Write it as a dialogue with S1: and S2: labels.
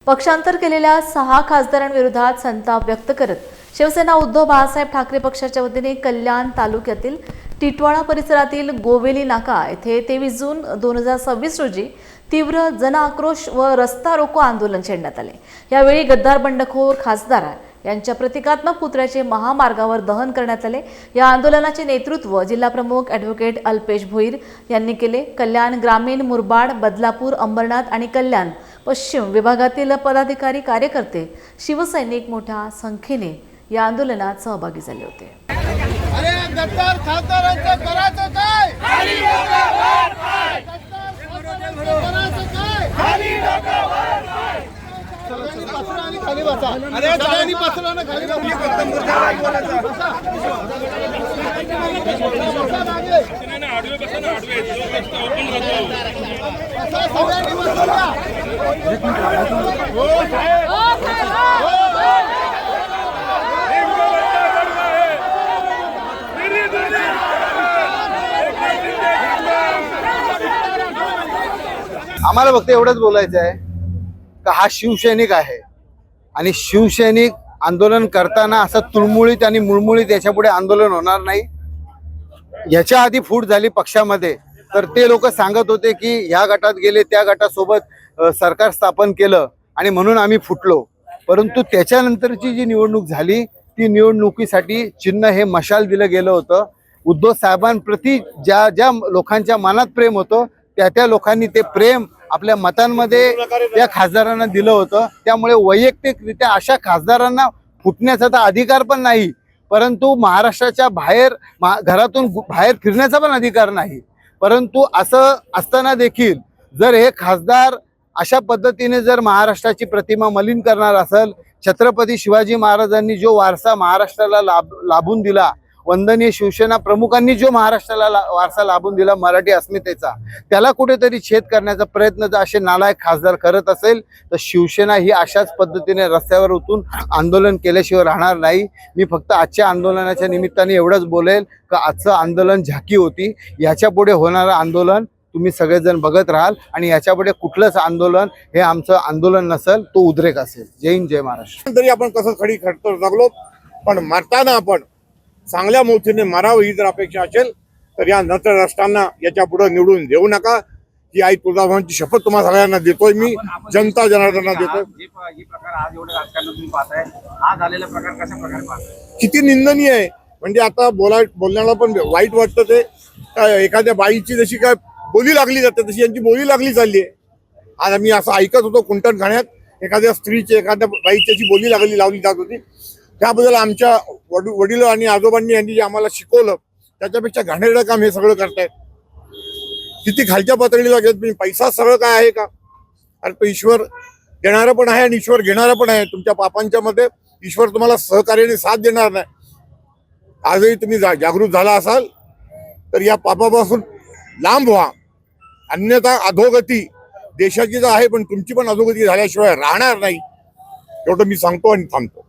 S1: पक्षांतर केलेल्या 6 खासदारांविरोधात संताप व्यक्त करत शिवसेना उद्धव बाळासाहेब ठाकरे पक्षाच्या वतीने कल्याण तालुक्यातील टिटवाळा परिसरातील गोवेली नाका येथे 23 जून 2026 रोजी तीव्र जनआक्रोश व रस्ता रोको आंदोलन छेडण्यात आले। यावेळी गद्दार बंडखोर खासदार यांच्या प्रतिकात्मक पुतळ्याचे महामार्गावर दहन करण्यात आले। या आंदोलनाचे नेतृत्व जिल्हा प्रमुख ॲडव्होकेट अल्पेश भोईर यांनी केले। कल्याण ग्रामीण, मुरबाड, बदलापूर, अंबरनाथ आणि कल्याण पश्चिम विभागातील पदाधिकारी, कार्यकर्ते, शिवसैनिक मोठ्या संख्येने या आंदोलनात सहभागी झाले होते।
S2: अरे गद्दार खासदारांचं करायचं काय? खाली डोकं वर पाय। गद्दार करायचं काय? खाली डोकं वर पाय। सगळ्यांनी पसरा आणि खाली बसा। अरे सगळ्यांनी पसरा आणि खाली बसा।
S3: नाही आडवे बसा ना, आडवे जो रस्ता ओपन राहतो
S2: बसा, सगळ्यांनी बसा। हो साहेब,
S4: आम्हाला फक्त एवढंच बोलायचं आहे का हा शिवसैनिक आहे आणि शिवसैनिक आंदोलन करताना असं तुळमुळीत आणि मुळमुळीत याच्यापुढे आंदोलन होणार नाही। याच्या आधी फूट झाली पक्षामध्ये तर ते लोक सांगत होते की ह्या गटात गेले, त्या गटासोबत सरकार स्थापन केलं आणि म्हणून आम्ही फुटलो। परंतु त्याच्यानंतरची जी निवडणूक झाली ती निवडणुकीसाठी चिन्ह हे मशाल दिलं गेलं होतं। उद्धव साहेबांप्रती ज्या ज्या लोकांच्या मनात प्रेम होतं त्या लोकांनी ते प्रेम आपल्या मतांमध्ये त्या खासदारांना दिलं होतं। त्यामुळे वैयक्तिकरित्या अशा खासदारांना फुटण्याचा तर अधिकार पण नाही, परंतु महाराष्ट्राच्या बाहेर घरातून बाहेर फिरण्याचा पण अधिकार नाही। परंतु असं असताना देखील जर हे खासदार अशा पद्धतीने जर महाराष्ट्राची प्रतिमा मलिन करणार असेल, छत्रपती शिवाजी महाराजांनी जो वारसा महाराष्ट्राला लाभून दिला, वंदनीय शिवसेना प्रमुखांनी जो महाराष्ट्राला वारसा लाभून दिला मराठी अस्मितेचा, त्याला कुठेतरी छेद करण्याचा प्रयत्न जर असे नालायक खासदार करत असेल तर शिवसेना ही अशाच पद्धतीने रस्त्यावर उतरून आंदोलन केल्याशिवाय राहणार नाही। मी फक्त आजच्या आंदोलनाच्या निमित्ताने एवढंच बोलेल का आजचं आंदोलन झाकी होती, याच्या पुढे होणारं आंदोलन तुम्ही सगळेजण बघत राहाल आणि याच्यापुढे कुठलंच आंदोलन हे आमचं आंदोलन नसेल, तो उद्रेक असेल। जय हिंद, जय महाराष्ट्र।
S2: तरी आपण कसं खडी खडतर जगलो, पण मरताना आपण चांगल्या मूर्तीने मारावं ही जर अपेक्षा असेल तर या नतर असताना याच्या पुढे निवडून देऊ नका। ही आई तुळजाभवानीची शपथ तुम्हाला सगळ्यांना देतोय, मी जनता जनार्दनांना देतोय। किती निंदनीय आहे, म्हणजे आता बोलण्याला पण वाईट वाटतं ते। एखाद्या बाईची जशी काय बोली लागली जाते तशी यांची बोली लागली चालली आहे। आज आम्ही असं ऐकत होतो कुंटण खाण्यात एखाद्या स्त्रीची एखाद्या बाईची बोली लावली जात होती। त्याबद्दल आमच्या वडील आणि आजोबांनी यांनी जे आम्हाला शिकवलं त्याच्यापेक्षा घाणेरडं काम हे सगळं करतायत। किती खालच्या पातळीला घेत, पैसा सगळं काय आहे का? अरे तो ईश्वर देणारा पण आहे आणि ईश्वर घेणारा पण आहे। तुमच्या पापांच्या मध्ये ईश्वर तुम्हाला सहकार्याने साथ देणार नाही। आजही तुम्ही जागृत झाला असाल तर या पापापासून लांब व्हा, अन्यथा अधोगती देशाची तर आहे पण तुमची पण अधोगती झाल्याशिवाय राहणार नाही। एवढं मी सांगतो आणि थांबतो।